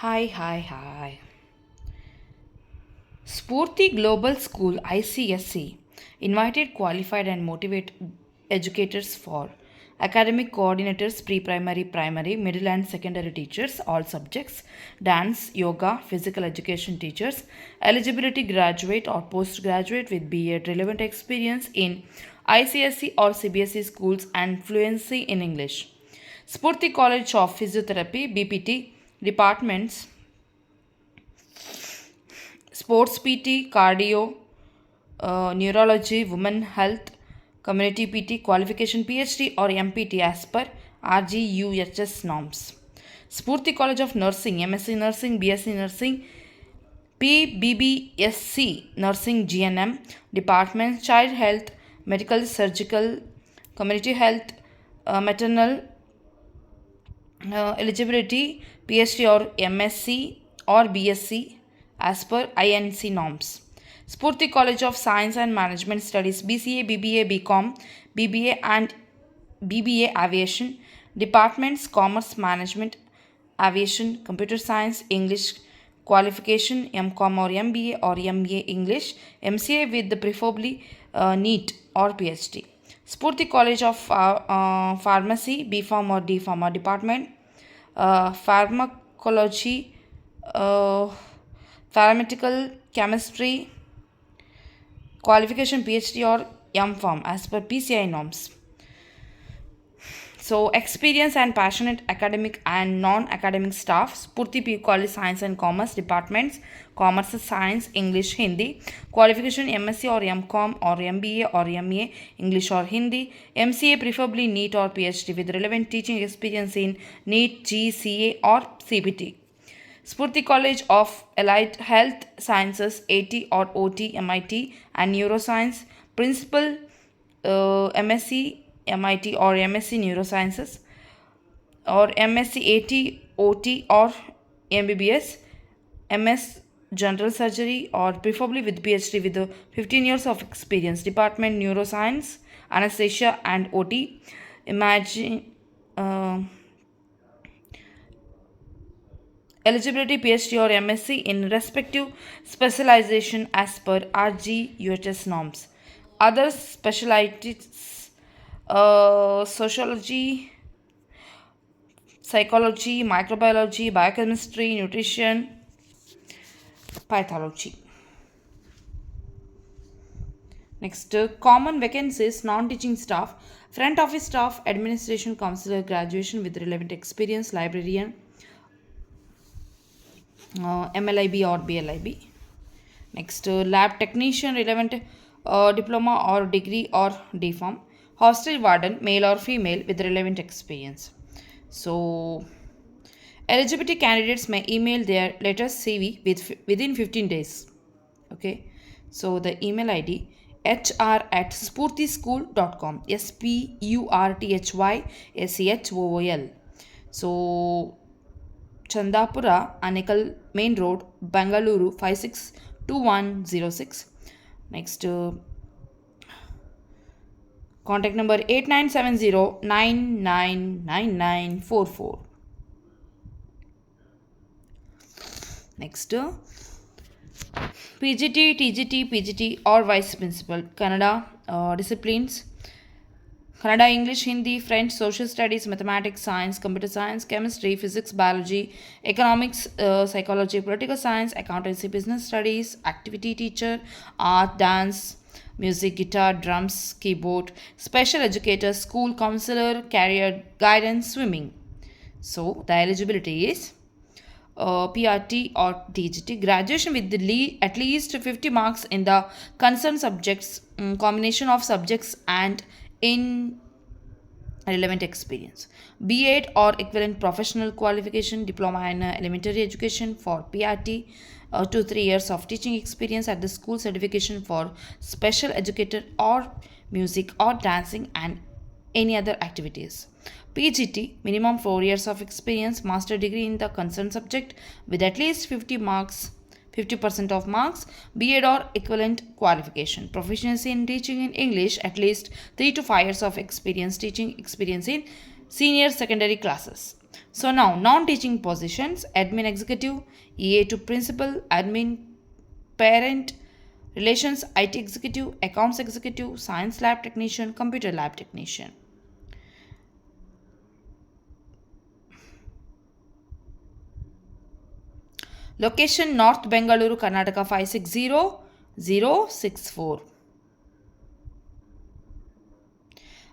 Hi. Sporty Global School ICSC invited qualified and motivated educators for academic coordinators, primary, middle and secondary teachers, all subjects, dance, yoga, physical education teachers, eligibility graduate or postgraduate with BEd relevant experience in ICSC or CBSE schools and fluency in English. Spurti College of Physiotherapy, BPT, departments sports PT, cardio, neurology, women health, community PT, qualification PhD or MPT as per RGUHS norms. Spurti College of Nursing, MSc Nursing, BSc Nursing, PBBSc Nursing GNM, Department Child Health, Medical Surgical, Community Health, Maternal eligibility PhD or MSc or BSc as per INC norms. Spurti College of Science and Management Studies BCA, BBA, BCom, BBA and BBA Aviation, Departments Commerce Management, Aviation, Computer Science, English, qualification MCom or MBA or MBA English, MCA with the preferably NEET or PhD. Spurti College of Pharmacy, BPharm or DPharm department, pharmacology, pharmaceutical chemistry, qualification PhD or MPharm as per PCI norms. So, experience and passionate academic and non-academic staff, Spurti P College Science and Commerce departments, Commerce, Science, English, Hindi, qualification MSc or MCom or MBA or MA, English or Hindi, MCA preferably NEET or PhD with relevant teaching experience in NEET, GCA or CBT. Spurti College of Allied Health Sciences, AT or OT, MIT and Neuroscience, Principal MSc MIT or MSc Neurosciences or MSc AT, OT or MBBS, MS General Surgery or preferably with PhD with 15 years of experience, Department Neuroscience, Anesthesia and OT, Imagine eligibility PhD or MSc in respective specialization as per RGUHS norms. Other specialties sociology, psychology, microbiology, biochemistry, nutrition, pathology. Next, common vacancies, non-teaching staff, front office staff, administration counselor, graduation with relevant experience, librarian, MLIB or BLIB. Next, lab technician, relevant diploma or degree or DPharm. Hostel warden, male or female with relevant experience. So, eligibility candidates may email their latest CV within 15 days. Okay, so the email ID hr@spurtischool.com, SPURTHYSCHOOL. So, Chandapura, Anekal Main Road, Bangalore 562106. Next, contact number 8970999944. Next, PGT, TGT, PGT or Vice Principal, Kannada disciplines, Kannada, English, Hindi, French, Social Studies, Mathematics, Science, Computer Science, Chemistry, Physics, Biology, Economics, Psychology, Political Science, Accountancy, Business Studies, Activity Teacher, Art, Dance, Music, Guitar, Drums, Keyboard, Special Educator, School Counselor, Career Guidance, Swimming. So, the eligibility is PRT or TGT, graduation with at least 50 marks in the concerned subjects, combination of subjects and in relevant experience. B.Ed or equivalent professional qualification, diploma in elementary education for PRT, 2 3 years of teaching experience at the school, certification for special educator or music or dancing and any other activities. PGT, minimum 4 years of experience, master degree in the concerned subject with at least 50% of marks, B.Ed or equivalent qualification, proficiency in teaching in English, at least 3 to 5 years of experience, teaching experience in senior secondary classes. So now non-teaching positions: admin executive, EA to principal, admin, parent relations, IT executive, accounts executive, science lab technician, computer lab technician. Location: North Bengaluru, Karnataka 560064.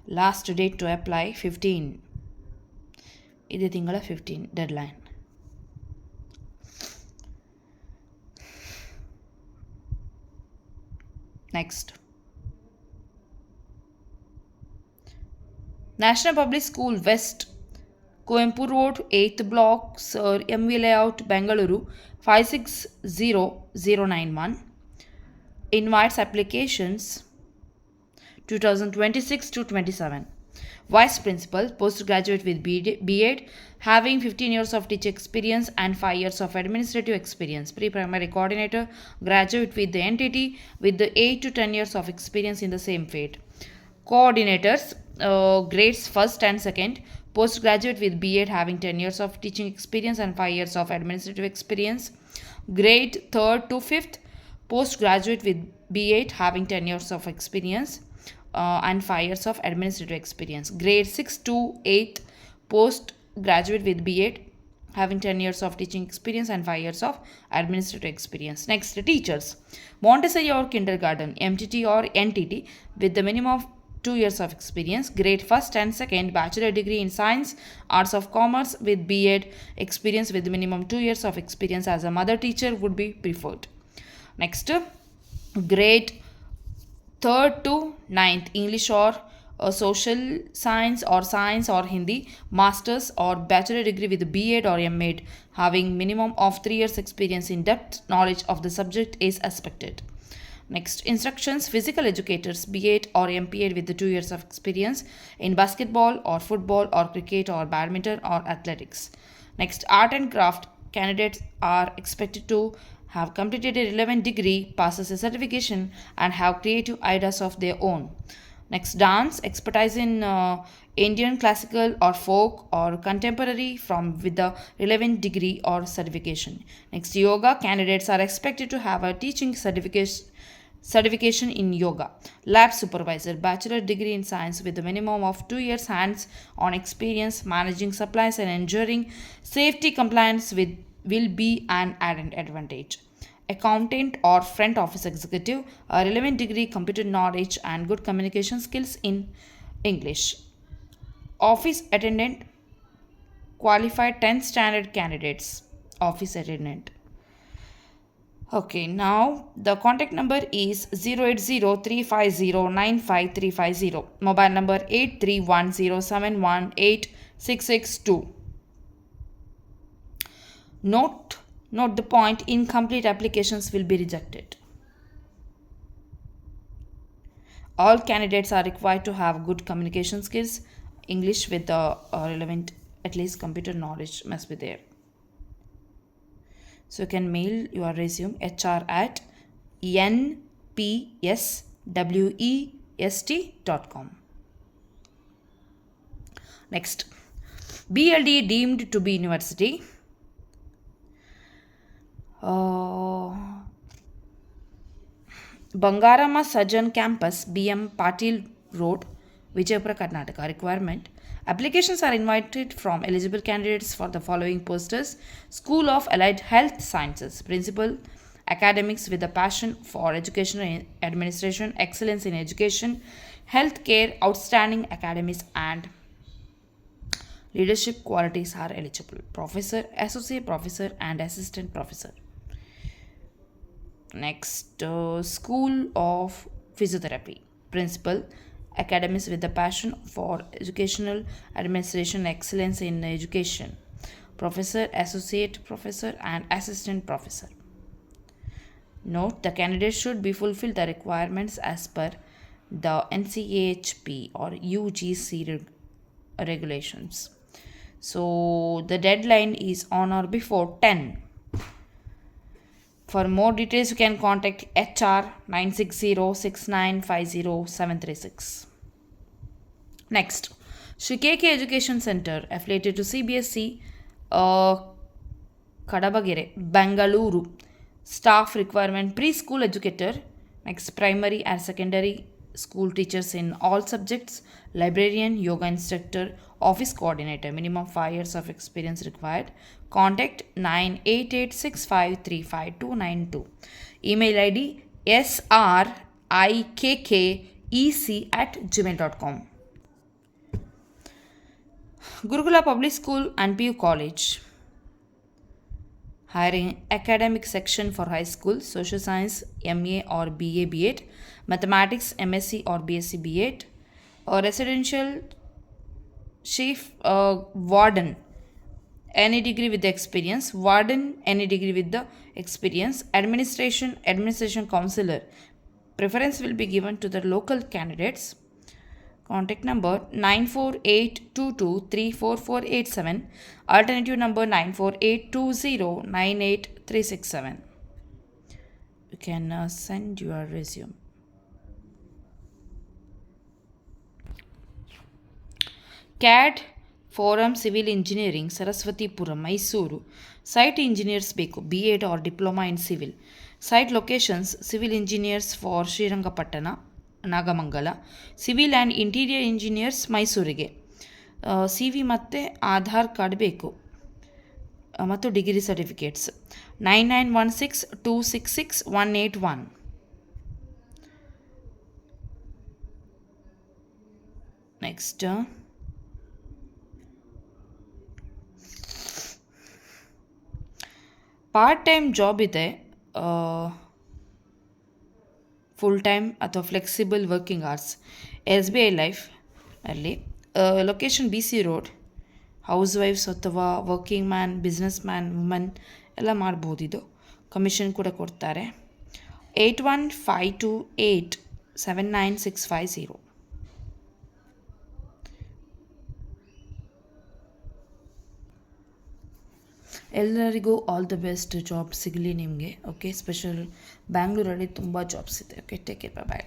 Last date to apply 15. ಇದೇ ತಿಂಗಳ 15 deadline. Next. National Public School West, Coimbatore Road, 8th Block, Sir MV Layout, Bengaluru 560091. Invites applications 2026 to 27. Vice Principal, postgraduate with B.Ed, having 15 years of teaching experience and 5 years of administrative experience. Pre-primary coordinator, graduate with the entity with the 8 to 10 years of experience in the same field. Coordinators, grades 1st and 2nd, postgraduate with B.Ed, having 10 years of teaching experience and 5 years of administrative experience. Grade 3rd to 5th, postgraduate with B.Ed, having 10 years of experience and 5 years of administrative experience. Grade 6 to 8th, postgraduate with B.Ed, having 10 years of teaching experience and 5 years of administrative experience. Next, teachers. Montessori or kindergarten, MTT or NTT, with the minimum of 2 years of experience. Grade 1st and 2nd, bachelor degree in science, arts of commerce with B.Ed experience with minimum 2 years of experience as a mother teacher would be preferred. Next, grade 3rd to 9th, English or social science or Hindi, masters or bachelor degree with B.Ed or M.Ed, having minimum of 3 years experience in depth knowledge of the subject is expected. Next, instructions. Physical educators, B.Ed or M.Ed with the 2 years of experience in basketball or football or cricket or badminton or athletics. Next, art and craft candidates are expected to have completed a relevant degree, passes a certification, and have creative ideas of their own. Next, dance, expertise in Indian classical or folk or contemporary with the relevant degree or certification. Next, yoga candidates are expected to have a teaching certification in yoga. Lab supervisor, bachelor degree in science with a minimum of 2 years hands-on experience managing supplies and ensuring safety compliance will be an added advantage. Accountant or front office executive, a relevant degree, computer knowledge, and good communication skills in English. Office attendant, qualified 10th standard candidates. Office attendant. Okay, now the contact number is 080-350-95350. Mobile number 8310718662. Note the point: incomplete applications will be rejected. All candidates are required to have good communication skills. English with the relevant, at least computer knowledge must be there. So you can mail your resume hr@npswest.com. Next, BLD deemed to be university. Bangarama Sajan Campus, BM Patil Road, Vijayapura, Karnataka. Requirement: applications are invited from eligible candidates for the following posters: School of Allied Health Sciences, Principal, academics with a passion for education and administration, excellence in education, healthcare, outstanding academics, and leadership qualities are eligible. Professor, associate professor, and assistant professor. Next, School of Physiotherapy, Principal, academics with a passion for educational administration, excellence in education, professor, associate professor, and assistant professor. Note: the candidate should be fulfill the requirements as per the NCAHP or UGC regulations. So the deadline is on or before 10. For more details, you can contact HR 960-6950736. Next, Shri KK Education Center, affiliated to CBSE, uh, Kadabagere, Bangalore. Staff requirement preschool educator, next primary and secondary school teachers in all subjects, librarian, yoga instructor, office coordinator, minimum 5 years of experience required. Contact 98865359292. Email ID srikkec@gmail.com. Gurukula Public School and PU College. Hiring academic section for high school, social science, MA or BA B.Ed, mathematics, MSc or BSc B.Ed, or residential chief warden, any degree with the experience, warden, any degree with the experience, administration counselor. Preference will be given to the local candidates. Contact number 94822344487. Alternative number 948209837. You can send your resume. CAD Forum Civil Engineering, Saraswatipuram, Mysuru. Site engineers ಬೇಕು B.Ed or diploma in civil. Site locations civil engineers for Srirangapatana, Nagamangala, civil and interior engineers ಮೈಸೂರಿಗೆ. C V ಮತ್ತು Aadhaar card ಬೇಕು ಮತ್ತು degree certificates. 9916266181. Next part time job ಇದೆ, full time ಅಥವಾ flexible working hours. SBI life ಅಲ್ಲಿ location BC road. House wives ಅಥವಾ working man, business man, woman ಎಲ್ಲ ಮಾಡ್ಬೋದಿದು. ಕಮಿಷನ್ ಕೂಡ ಕೊಡ್ತಾರೆ. 8152879650. ಎಲ್ಲರಿಗೂ ಆಲ್ ದ ಬೆಸ್ಟ್, ಜಾಬ್ ಸಿಗಲಿ ನಿಮಗೆ. ಓಕೆ, ಸ್ಪೆಷಲ್ ಬ್ಯಾಂಗ್ಳೂರಲ್ಲಿ ತುಂಬ ಜಾಬ್ಸ್ ಇದೆ. ಓಕೆ, ಟೇಕ್ ಕೇರ್, ಬಾಯ್.